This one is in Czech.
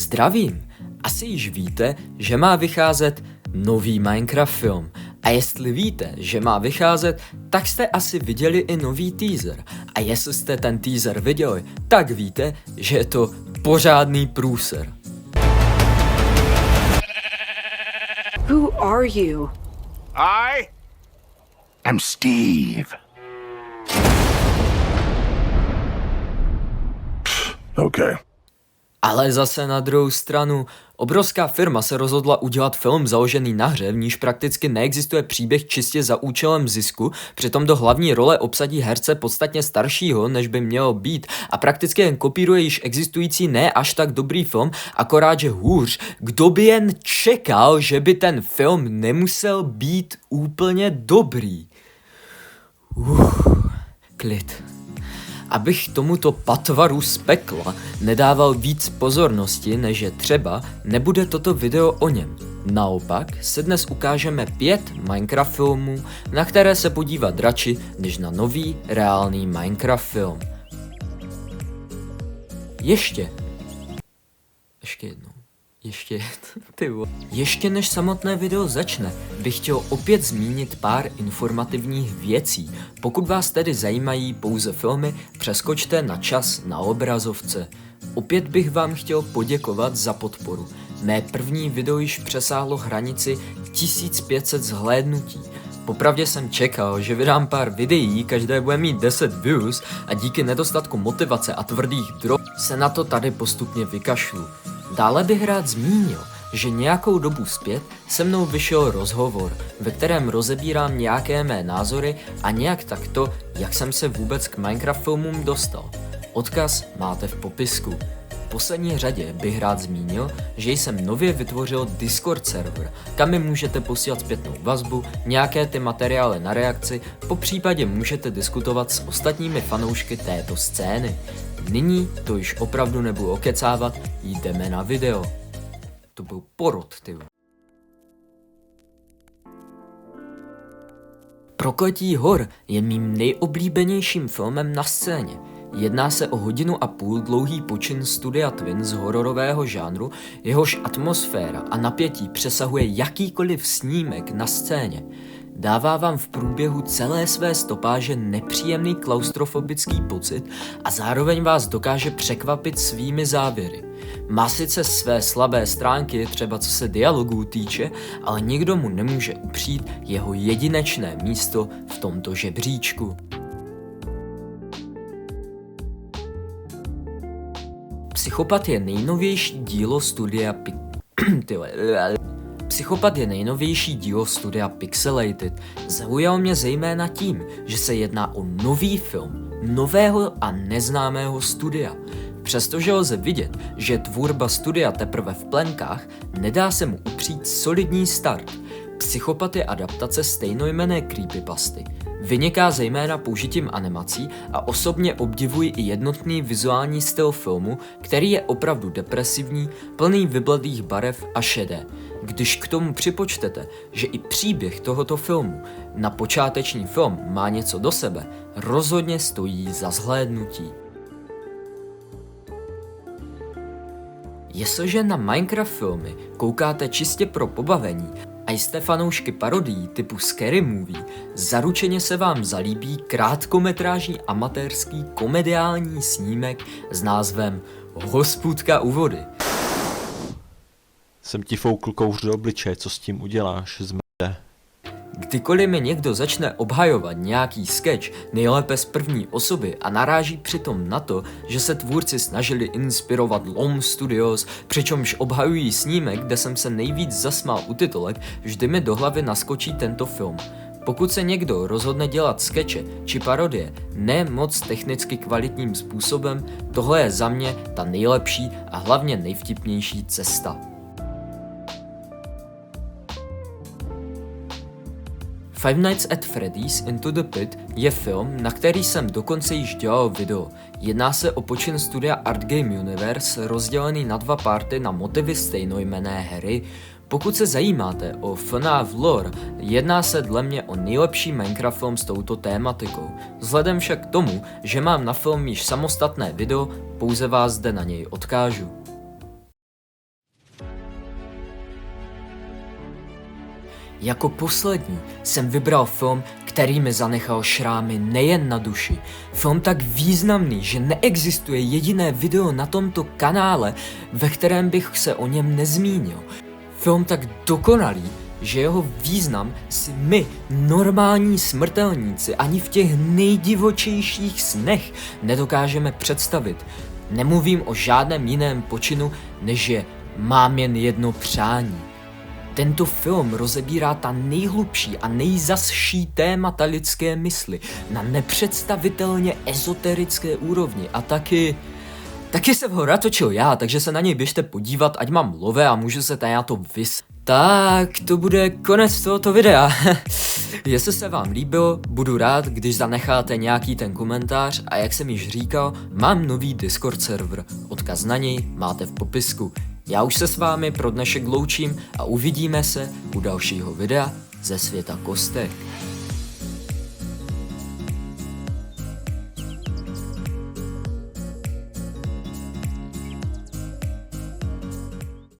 Zdravím! Asi již víte, že má vycházet nový Minecraft film. A jestli víte, že má vycházet, tak jste asi viděli i nový teaser. A jestli jste ten teaser viděli, tak víte, že je to pořádný průser. Who are you? I am Steve. Okay. Ale zase na druhou stranu, obrovská firma se rozhodla udělat film založený na hře, v níž prakticky neexistuje příběh čistě za účelem zisku, přitom do hlavní role obsadí herce podstatně staršího, než by mělo být, a prakticky jen kopíruje již existující ne až tak dobrý film, akorát že hůř. Kdo by jen čekal, že by ten film nemusel být úplně dobrý? Klid. Abych tomuto patvaru z pekla nedával víc pozornosti, než je třeba, nebude toto video o něm. Naopak se dnes ukážeme 5 Minecraft filmů, na které se podívat radši, než na nový reálný Minecraft film. Ještě než samotné video začne, bych chtěl opět zmínit pár informativních věcí. Pokud vás tedy zajímají pouze filmy, přeskočte na čas na obrazovce. Opět bych vám chtěl poděkovat za podporu. Mé první video již přesáhlo hranici 1500 zhlédnutí. Popravdě jsem čekal, že vydám pár videí, každé bude mít 10 views a díky nedostatku motivace a tvrdých drog se na to tady postupně vykašlu. Dále bych rád zmínil, že nějakou dobu zpět se mnou vyšel rozhovor, ve kterém rozebírám nějaké mé názory a nějak takto, jak jsem se vůbec k Minecraft filmům dostal. Odkaz máte v popisku. V poslední řadě bych rád zmínil, že jsem nově vytvořil Discord server, kam mi můžete posílat zpětnou vazbu, nějaké ty materiály na reakci, popřípadě můžete diskutovat s ostatními fanoušky této scény. Nyní to již opravdu nebudu okecávat, jdeme na video. To byl porod, ty. Prokletí hor je mým nejoblíbenějším filmem na scéně. Jedná se o 1,5 hodiny dlouhý počin studia Twins hororového žánru, jehož atmosféra a napětí přesahuje jakýkoliv snímek na scéně. Dává vám v průběhu celé své stopáže nepříjemný klaustrofobický pocit a zároveň vás dokáže překvapit svými závěry. Má sice své slabé stránky, třeba co se dialogů týče, ale nikdo mu nemůže upřít jeho jedinečné místo v tomto žebříčku. Psychopat je nejnovější dílo studia Pixelated. Zaujal mě zejména tím, že se jedná o nový film, nového a neznámého studia. Přestože lze vidět, že tvorba studia teprve v plenkách, nedá se mu upřít solidní start. Psychopat je adaptace stejnojmenné creepypasty. Vyniká zejména použitím animací a osobně obdivuji i jednotný vizuální styl filmu, který je opravdu depresivní, plný vybledlých barev a šedé. Když k tomu připočtete, že i příběh tohoto filmu na počáteční film má něco do sebe, rozhodně stojí za zhlédnutí. Jestliže na Minecraft filmy koukáte čistě pro pobavení a jste fanoušky parodií typu Scary Movie, zaručeně se vám zalíbí krátkometrážní amatérský komediální snímek s názvem Hospůdka u vody. Jsem ti foukl kouř do obličeje, co s tím uděláš, zmrde. Kdykoliv mi někdo začne obhajovat nějaký sketch, nejlépe z první osoby a naráží přitom na to, že se tvůrci snažili inspirovat LOM Studios, přičemž obhajují snímek, kde jsem se nejvíc zasmál u titulek, vždy mi do hlavy naskočí tento film. Pokud se někdo rozhodne dělat skeče či parodie ne moc technicky kvalitním způsobem, tohle je za mě ta nejlepší a hlavně nejvtipnější cesta. Five Nights at Freddy's Into the Pit je film, na který jsem dokonce již dělal video. Jedná se o počin studia Art Game Universe rozdělený na 2 party na motivy stejnojmenné hry. Pokud se zajímáte o FNAF lore, jedná se dle mě o nejlepší Minecraft film s touto tématikou. Vzhledem však k tomu, že mám na film již samostatné video, pouze vás zde na něj odkážu. Jako poslední jsem vybral film, který mi zanechal šrámy nejen na duši. Film tak významný, že neexistuje jediné video na tomto kanále, ve kterém bych se o něm nezmínil. Film tak dokonalý, že jeho význam si my, normální smrtelníci, ani v těch nejdivočejších snech nedokážeme představit. Nemluvím o žádném jiném počinu, než je Mám jen jedno přání. Tento film rozebírá ta nejhlubší a nejzasší témata lidské mysli na nepředstavitelně ezoterické úrovni a taky jsem ho natočil já, takže se na něj běžte podívat, ať mám love a můžu se tady na to Tak, to bude konec tohoto videa. Jestli se vám líbilo, budu rád, když zanecháte nějaký ten komentář a jak jsem již říkal, mám nový Discord server, odkaz na něj máte v popisku. Já už se s vámi pro dnešek loučím a uvidíme se u dalšího videa ze světa kostek.